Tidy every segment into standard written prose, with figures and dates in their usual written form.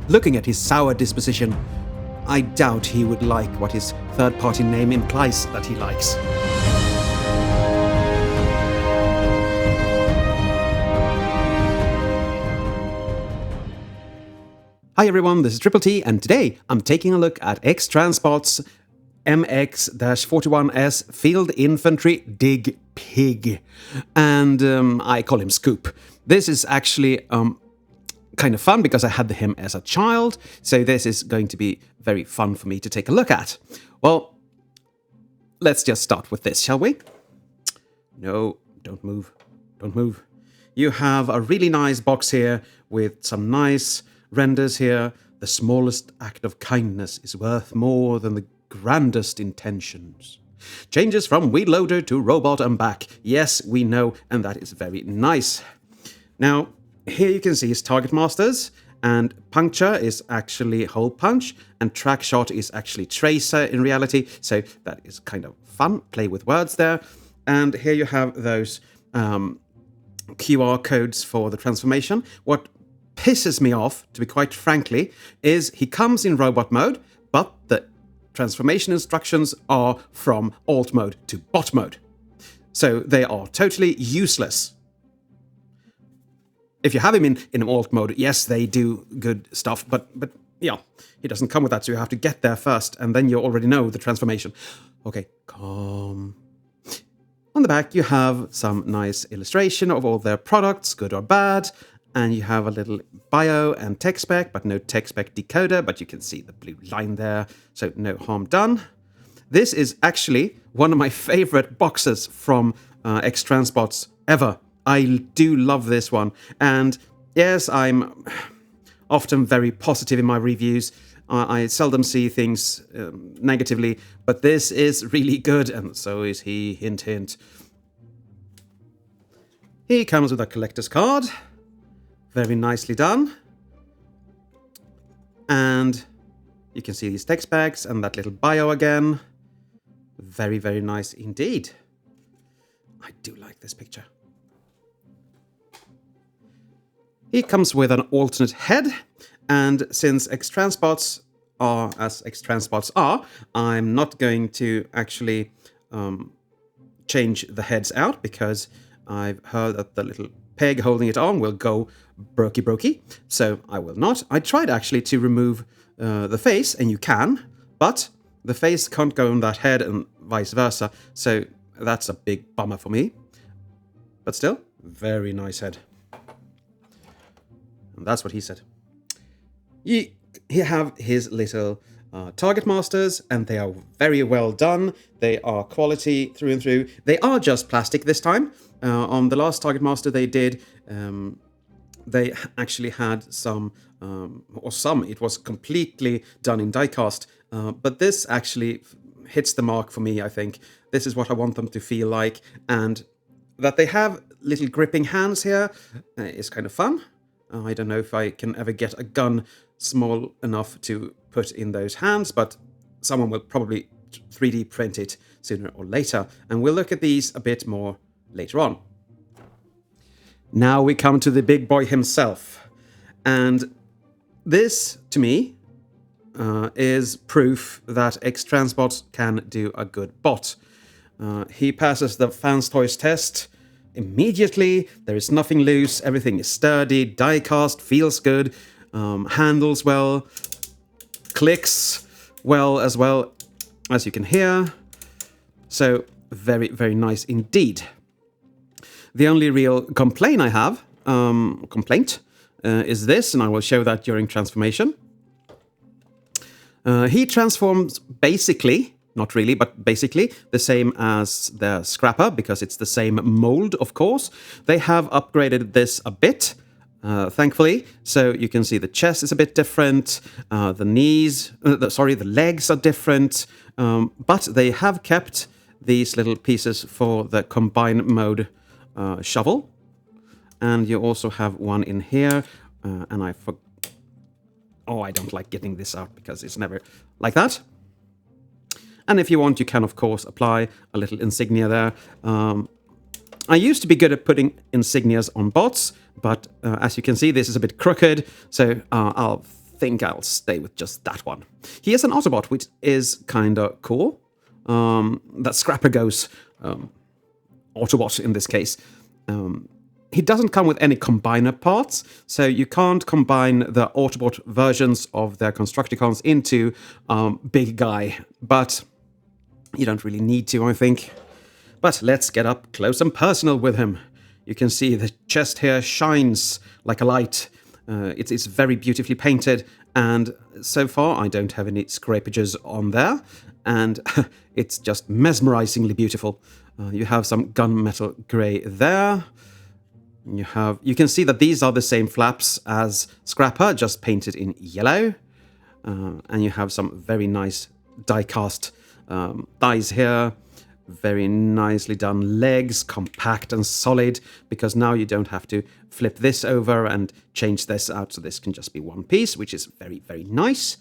Looking at his sour disposition, I doubt he would like what his third-party name implies that he likes. Hi everyone, this is Triple T, and today I'm taking a look at X-Transbots MX-41S Field Infantry Dig Pig, and I call him Scoop. This is actually kind of fun because I had him as a child, so this is going to be very fun for me to take a look at. Well, let's just start with this, shall we? No, don't move. Don't move. You have a really nice box here with some nice renders here. The smallest act of kindness is worth more than the grandest intentions. Changes from wheel loader to robot and back. Yes, we know, and that is very nice. Now, here you can see his target masters, and puncture is actually hole punch, and track shot is actually tracer in reality, so that is kind of fun. Play with words there. And here you have those QR codes for the transformation. What pisses me off, to be quite frankly, is he comes in robot mode, but the transformation instructions are from alt mode to bot mode. So they are totally useless. If you have him in alt mode, yes, they do good stuff, but yeah, he doesn't come with that, so you have to get there first, and then you already know the transformation. Okay, calm. On the back, you have some nice illustration of all their products, good or bad, and you have a little bio and tech spec, but no tech spec decoder, but you can see the blue line there, so no harm done. This is actually one of my favorite boxes from X-Transbots ever. I do love this one, and yes, I'm often very positive in my reviews. I seldom see things negatively, but this is really good, and so is he, hint hint. He comes with a collector's card. Very nicely done. And you can see these text bags and that little bio again. Very, very nice indeed. I do like this picture. He comes with an alternate head, and since X-Transbots are as X-Transbots are, I'm not going to actually change the heads out, because I've heard that the little peg holding it on will go brokey, so I will not. I tried actually to remove the face, and you can, but the face can't go on that head and vice versa, so that's a big bummer for me. But still, very nice head. And that's what he said. You have his little target masters, and they are very well done. They are quality through and through. They are just plastic this time. On the last target master they did, they actually had some, it was completely done in die-cast, but this actually hits the mark for me, I think. This is what I want them to feel like, and that they have little gripping hands here is kind of fun. I don't know if I can ever get a gun small enough to put in those hands, but someone will probably 3D print it sooner or later, and we'll look at these a bit more later on. Now we come to the big boy himself, and this, to me, is proof that X-Transbots can do a good bot. He passes the fans toys test immediately. There is nothing loose, everything is sturdy, die-cast, feels good, handles well, clicks well as you can hear. So very, very nice indeed. The only real complaint I have, is this, and I will show that during transformation. He transforms basically, not really, but basically the same as the Scrapper, because it's the same mold, of course. They have upgraded this a bit, thankfully. So you can see the chest is a bit different, the legs are different, but they have kept these little pieces for the combine mode shovel. And you also have one in here, and I don't like getting this out because it's never like that. And if you want, you can, of course, apply a little insignia there. I used to be good at putting insignias on bots, but as you can see, this is a bit crooked, so I'll think I'll stay with just that one. He is an Autobot, which is kind of cool. That Scrapper goes Autobot in this case. He doesn't come with any combiner parts, so you can't combine the Autobot versions of their Constructicons into Big Guy, but you don't really need to, I think. But let's get up close and personal with him. You can see the chest here shines like a light. It's very beautifully painted, and so far I don't have any scrapages on there, and it's just mesmerizingly beautiful. You have some gunmetal grey there. You can see that these are the same flaps as Scrapper, just painted in yellow. And you have some very nice die-cast thighs here. Very nicely done legs, compact and solid, because now you don't have to flip this over and change this out, so this can just be one piece, which is very, very nice.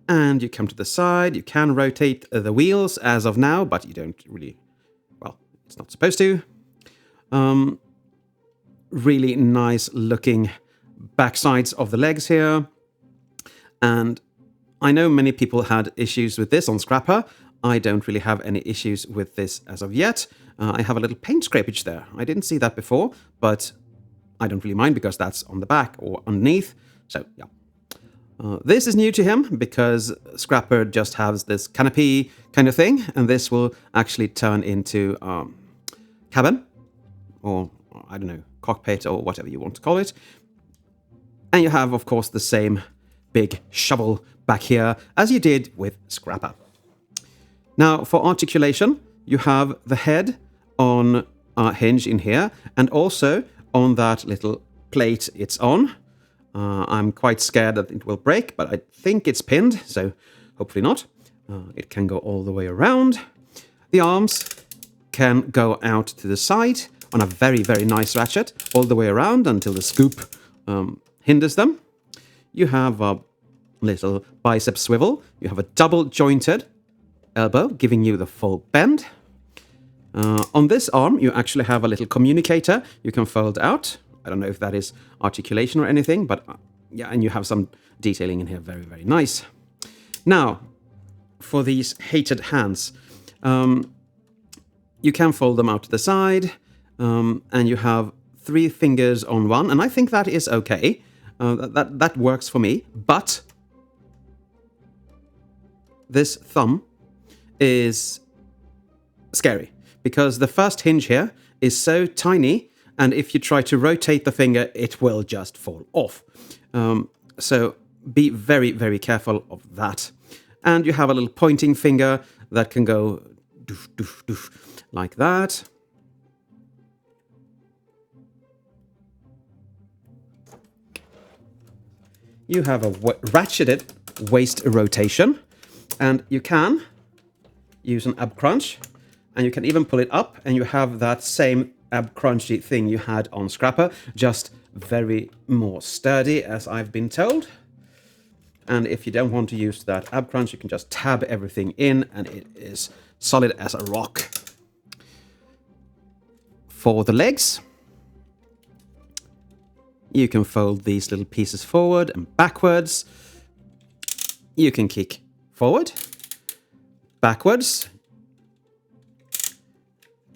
And you come to the side, you can rotate the wheels as of now, but you don't really, well, it's not supposed to. Really nice looking backsides of the legs here. And I know many people had issues with this on Scrapper. I don't really have any issues with this as of yet. I have a little paint scrapage there. I didn't see that before, but I don't really mind because that's on the back or underneath. So, yeah. This is new to him because Scrapper just has this canopy kind of thing, and this will actually turn into cabin, or I don't know, cockpit, or whatever you want to call it. And you have, of course, the same big shovel back here as you did with Scrapper. Now, for articulation, you have the head on a hinge in here, and also on that little plate it's on. I'm quite scared that it will break, but I think it's pinned, so hopefully not. It can go all the way around. The arms can go out to the side on a very, very nice ratchet, all the way around until the scoop hinders them. You have a little bicep swivel. You have a double jointed elbow, giving you the full bend. On this arm, you actually have a little communicator you can fold out. I don't know if that is articulation or anything, but yeah, and you have some detailing in here. Very, very nice. Now, for these hated hands, you can fold them out to the side, and you have 3 fingers on one, and I think that is okay. That works for me, but this thumb is scary because the first hinge here is so tiny, and if you try to rotate the finger, it will just fall off. So be very, very careful of that. And you have a little pointing finger that can go doof, doof, doof, like that. You have a ratcheted waist rotation, and you can use an ab crunch, and you can even pull it up, and you have that same ab crunchy thing you had on Scrapper, just very more sturdy, as I've been told. And if you don't want to use that ab crunch, you can just tab everything in, and it is solid as a rock. For the legs, you can fold these little pieces forward and backwards. You can kick forward, backwards,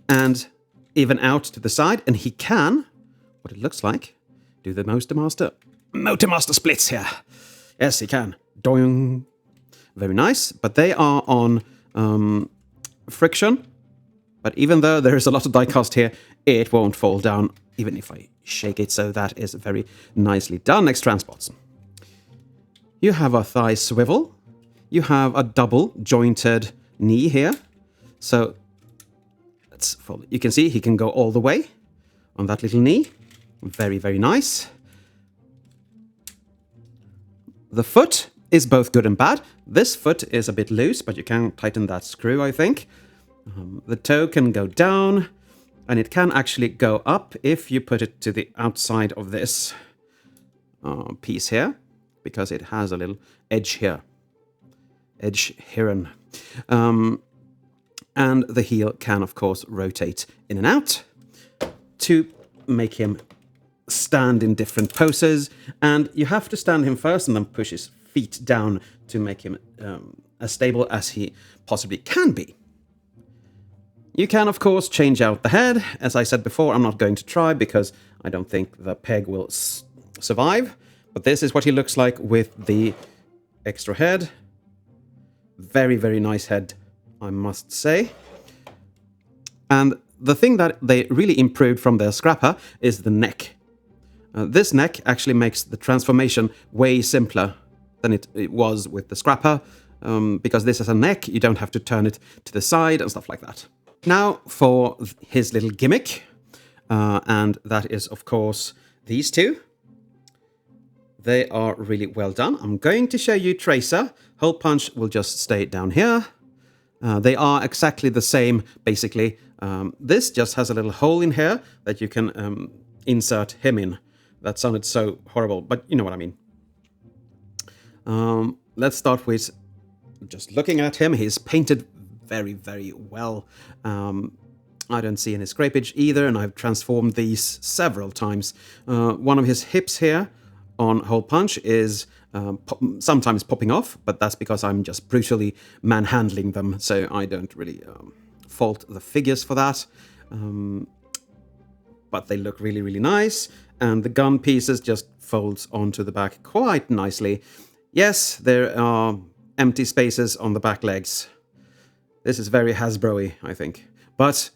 and even out to the side. And he can, what it looks like, do the Motormaster splits here. Yes, he can. Doing. Very nice. But they are on friction. But even though there is a lot of die cast here, it won't fall down, even if I shake it. So that is very nicely done. X-Transbots. You have a thigh swivel. You have a double jointed knee here. So let's follow. You can see he can go all the way on that little knee. Very, very nice. The foot is both good and bad. This foot is a bit loose, but you can tighten that screw, I think. The toe can go down, and it can actually go up if you put it to the outside of this piece here, because it has a little edge here. Edge heron. And the heel can, of course, rotate in and out to make him stand in different poses, and you have to stand him first and then push his feet down to make him as stable as he possibly can be. You can, of course, change out the head. As I said before, I'm not going to try because I don't think the peg will survive. But this is what he looks like with the extra head. Very, very nice head, I must say. And the thing that they really improved from their scrapper is the neck. This neck actually makes the transformation way simpler than it was with the scrapper. Because this is a neck, you don't have to turn it to the side and stuff like that. Now for his little gimmick, and that is, of course, these two. They are really well done. I'm going to show you Tracer. Hole punch will just stay down here. They are exactly the same, basically. This just has a little hole in here that you can insert him in. That sounded so horrible, but you know what I mean. Let's start with just looking at him. He's painted very, very well. I don't see any scrapage either, and I've transformed these several times. One of his hips here on hole punch is sometimes popping off, but that's because I'm just brutally manhandling them, so I don't really fault the figures for that. But they look really, really nice, and the gun pieces just folds onto the back quite nicely. Yes, there are empty spaces on the back legs. This is very Hasbro-y, I think. But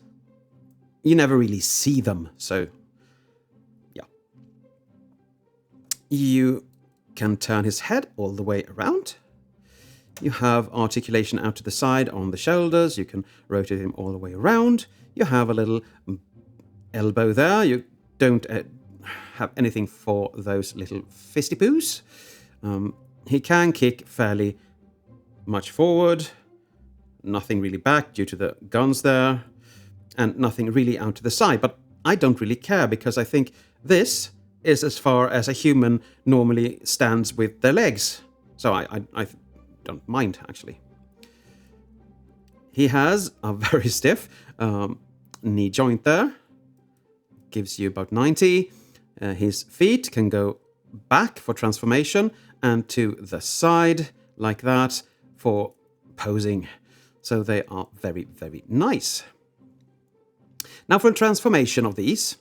you never really see them, so yeah. You can turn his head all the way around. You have articulation out to the side on the shoulders. You can rotate him all the way around. You have a little elbow there. You don't have anything for those little fisty-poos. He can kick fairly much forward. Nothing really back due to the guns there, and nothing really out to the side. But I don't really care because I think this is as far as a human normally stands with their legs. So I don't mind, actually. He has a very stiff knee joint there. Gives you about 90. His feet can go back for transformation and to the side like that for posing. So they are very, very nice. Now for a transformation of these,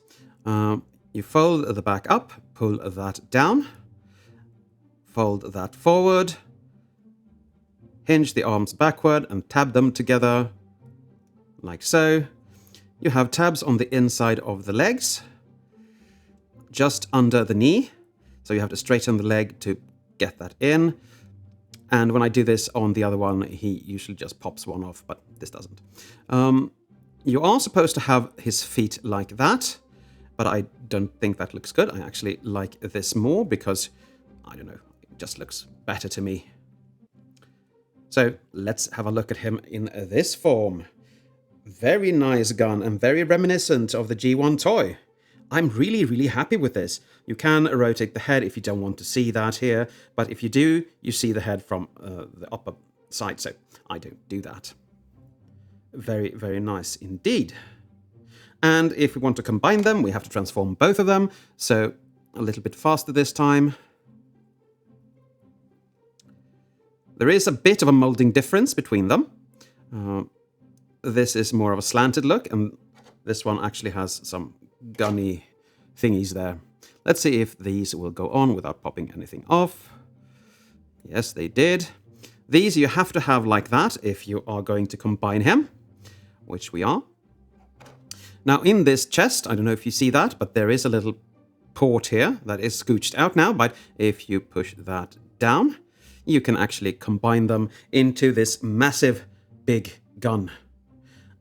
you fold the back up, pull that down, fold that forward, hinge the arms backward and tab them together like so. You have tabs on the inside of the legs, just under the knee. So you have to straighten the leg to get that in. And when I do this on the other one, he usually just pops one off, but this doesn't. You are supposed to have his feet like that, but I don't think that looks good. I actually like this more because, I don't know, it just looks better to me. So let's have a look at him in this form. Very nice gun and very reminiscent of the G1 toy. I'm really, really happy with this. You can rotate the head if you don't want to see that here, but if you do, you see the head from the upper side, so I don't do that. Very, very nice indeed. And if we want to combine them, we have to transform both of them, so a little bit faster this time. There is a bit of a molding difference between them. This is more of a slanted look, and this one actually has some gunny thingies there. Let's see if these will go on without popping anything off. Yes, they did. These you have to have like that if you are going to combine him, which we are. Now in this chest, I don't know if you see that, but there is a little port here that is scooched out now, but if you push that down, you can actually combine them into this massive big gun.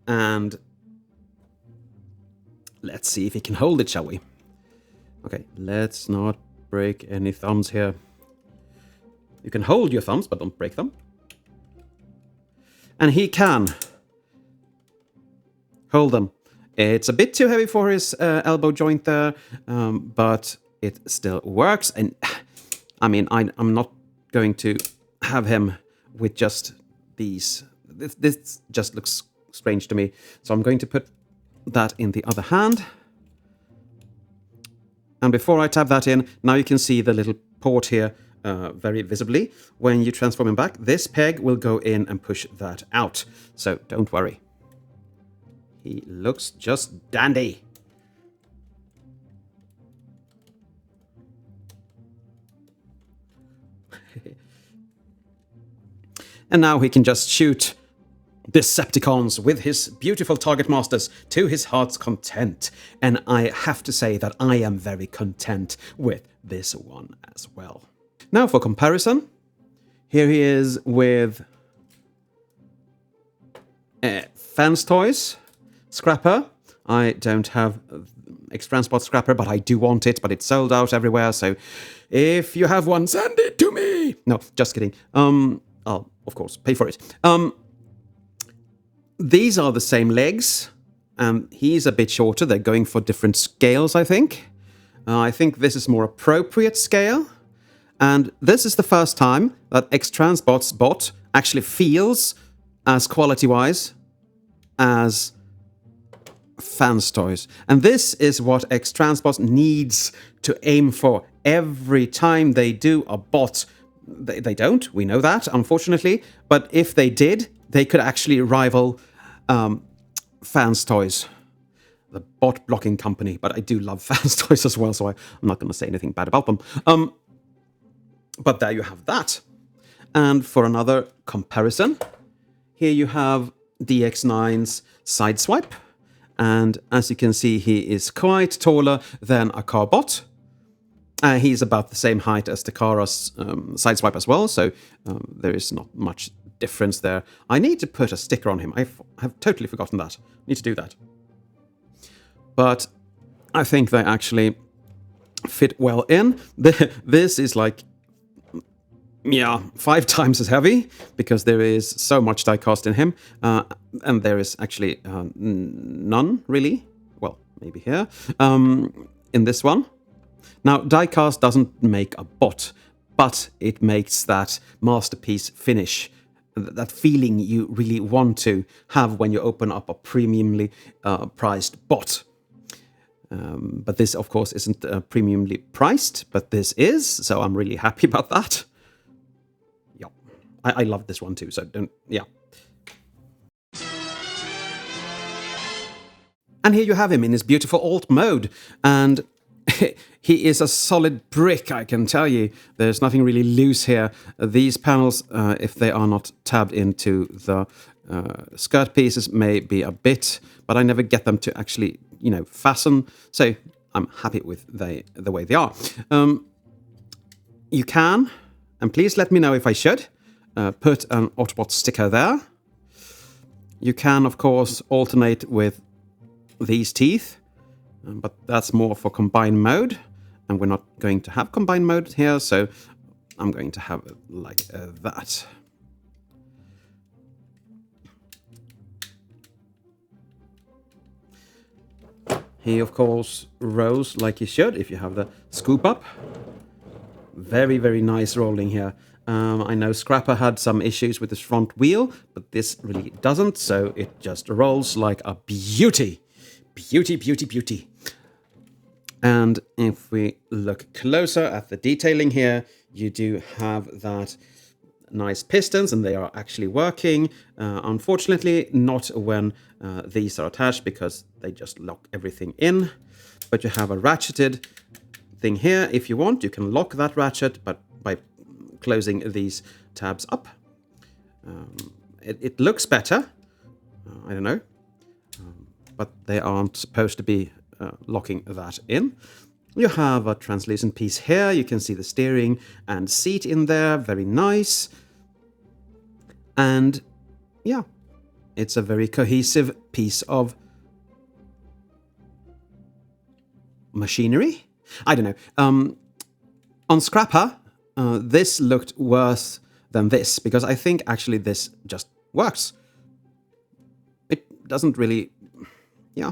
And let's see if he can hold it, shall we? Okay, let's not break any thumbs here. You can hold your thumbs, but don't break them. And he can hold them. It's a bit too heavy for his elbow joint there, but it still works. And I mean, I'm not going to have him with just these. This just looks strange to me. So I'm going to put that in the other hand. And before I tab that in, now you can see the little port here very visibly. When you transform him back, this peg will go in and push that out. So don't worry. He looks just dandy. And now he can just shoot Decepticons with his beautiful target masters to his heart's content. And I have to say that I am very content with this one as well. Now for comparison, here he is with Fans Toys Scrapper. I don't have X-Transbots Scrapper, but I do want it, but it's sold out everywhere, so if you have one, send it to me! No, just kidding. I'll, of course, pay for it. These are the same legs. He's a bit shorter. They're going for different scales, I think. I think this is more appropriate scale. And this is the first time that X-Transbots bot actually feels as quality-wise as Fans Toys. And this is what X-Transbots needs to aim for every time they do a bot. They don't, we know that, unfortunately. But if they did, they could actually rival Fans Toys, the bot blocking company. But I do love Fans Toys as well, so I'm not going to say anything bad about them. But there you have that. And for another comparison, here you have DX9's Sideswipe. And as you can see, he is quite taller than a car bot. He's about the same height as Takara's Sideswipe as well, so there is not much difference there. I need to put a sticker on him. I have totally forgotten that. Need to do that. But I think they actually fit well in. This is like, yeah, 5 times as heavy, because there is so much die cast in him. And there is actually none, really. Well, maybe here. In this one. Now, diecast doesn't make a bot, but it makes that masterpiece finish, that feeling you really want to have when you open up a premiumly priced bot. But this, of course, isn't premiumly priced, but this is, so I'm really happy about that. Yeah, I love this one too, so don't, yeah. And here you have him in his beautiful alt mode, and he is a solid brick, I can tell you. There's nothing really loose here. These panels, if they are not tabbed into the skirt pieces, may be a bit, but I never get them to actually, you know, fasten. So I'm happy with the way they are. You can, and please let me know if I should, put an Autobot sticker there. You can, of course, alternate with these teeth. But that's more for combined mode, and we're not going to have combined mode here, so I'm going to have it like that. He, of course, rolls like he should if you have the scoop up. Very, very nice rolling here. I know Scrapper had some issues with his front wheel, but this really doesn't, so it just rolls like a beauty. Beauty, beauty, beauty. And if we look closer at the detailing here, you do have that nice pistons, and they are actually working. Unfortunately, not when these are attached, because they just lock everything in. But you have a ratcheted thing here. If you want, you can lock that ratchet, but by closing these tabs up. It looks better. I don't know. But they aren't supposed to be locking that in. You have a translucent piece here. You can see the steering and seat in there. Very nice. And yeah, it's a very cohesive piece of machinery. I don't know. On Scrapper, this looked worse than this, because I think actually this just works. It doesn't really... yeah,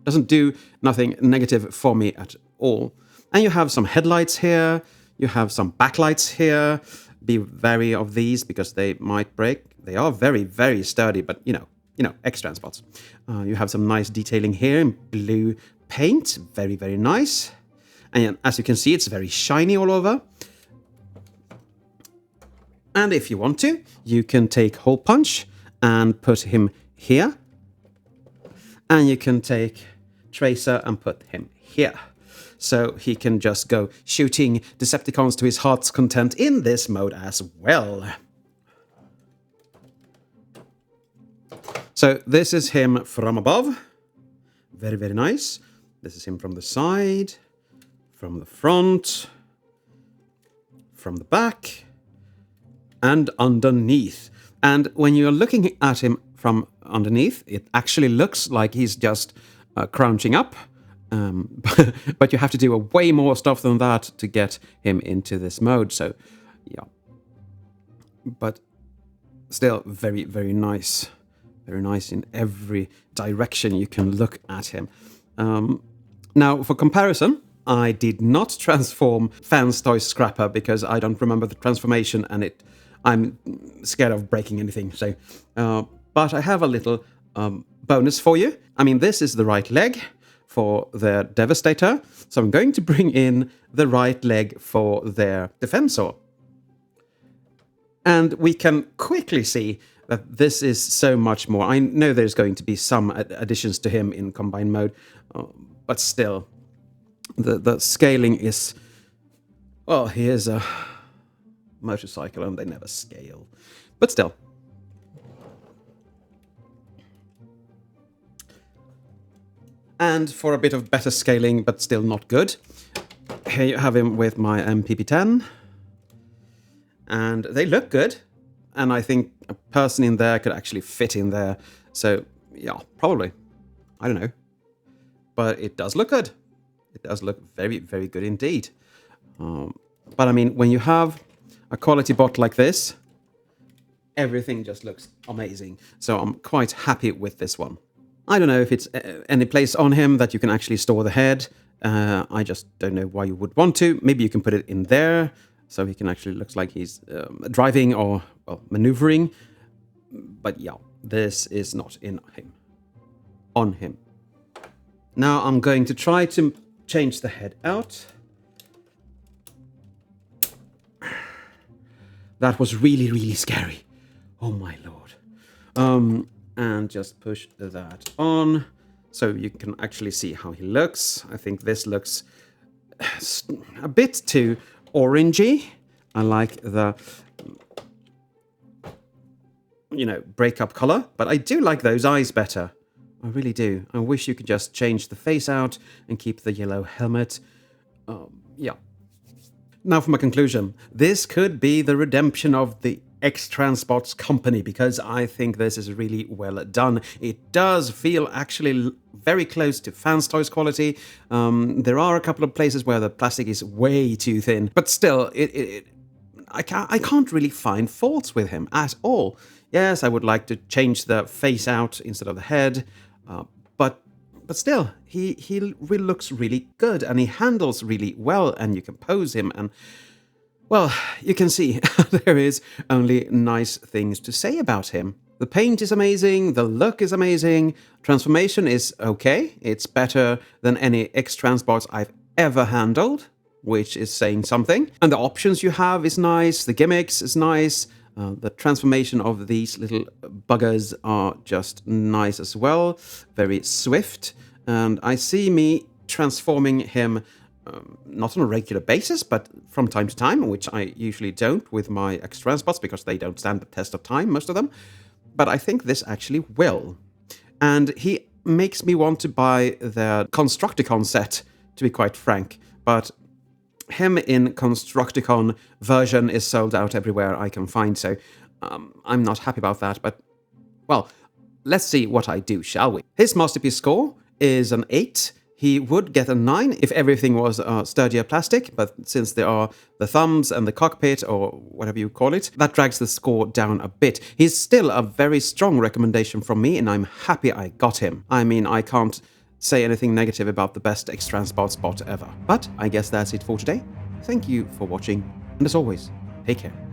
doesn't do nothing negative for me at all. And you have some headlights here. You have some backlights here. Be wary of these because they might break. They are very, very sturdy, but you know, X-Transbots. You have some nice detailing here in blue paint. Very, very nice. And as you can see, it's very shiny all over. And if you want to, you can take hole punch and put him here. And you can take tracer and put him here. So he can just go shooting Decepticons to his heart's content in this mode as well. So this is him from above. Very, very nice. This is him from the side, from the front, from the back, and underneath. And when you're looking at him from underneath, it actually looks like he's just crouching up. But you have to do a way more stuff than that to get him into this mode. So, yeah. But still very, very nice. Very nice in every direction you can look at him. Now, for comparison, I did not transform Fans Toy Scrapper because I don't remember the transformation and I'm scared of breaking anything. So, but I have a little bonus for you. I mean, this is the right leg for their Devastator. So I'm going to bring in the right leg for their Defensor. And we can quickly see that this is so much more. I know there's going to be some additions to him in combined mode, but still, the scaling is... Well, here's a motorcycle and they never scale. But still. And for a bit of better scaling, but still not good, here you have him with my MPP10. And they look good. And I think a person in there could actually fit in there. So, yeah, probably. I don't know. But it does look good. It does look very, very good indeed. But I mean, when you have a quality bot like this, everything just looks amazing. So I'm quite happy with this one. I don't know if it's any place on him that you can actually store the head. I just don't know why you would want to. Maybe you can put it in there, so he can actually looks like he's driving or, well, maneuvering. But yeah, this is not in him. On him. Now I'm going to try to change the head out. That was really, really scary. Oh my lord. And just push that on so you can actually see how he looks. I think this looks a bit too orangey. I like the, you know, breakup color, but I do like those eyes better. I really do. I wish you could just change the face out and keep the yellow helmet. Yeah. Now for my conclusion. This could be the redemption of the X-Transbots company, because I think this is really well done. It does feel actually very close to Fans Toys quality. There are a couple of places where the plastic is way too thin, but still, I can't really find faults with him at all. Yes, I would like to change the face out instead of the head, but still, he really looks really good, and he handles really well, and you can pose him, and well, you can see there is only nice things to say about him. The paint is amazing, the look is amazing, transformation is okay. It's better than any X-Transbots I've ever handled, which is saying something. And the options you have is nice, the gimmicks is nice, the transformation of these little buggers are just nice as well, very swift. And I see me transforming him not on a regular basis, but from time to time, which I usually don't with my X-Transbots because they don't stand the test of time, most of them. But I think this actually will. And he makes me want to buy the Constructicon set, to be quite frank. But him in Constructicon version is sold out everywhere I can find, so I'm not happy about that. But, well, let's see what I do, shall we? His Masterpiece score is an 8. He would get a 9 if everything was sturdier plastic, but since there are the thumbs and the cockpit, or whatever you call it, that drags the score down a bit. He's still a very strong recommendation from me, and I'm happy I got him. I mean, I can't say anything negative about the best X-Transbots bot ever. But I guess that's it for today. Thank you for watching, and as always, take care.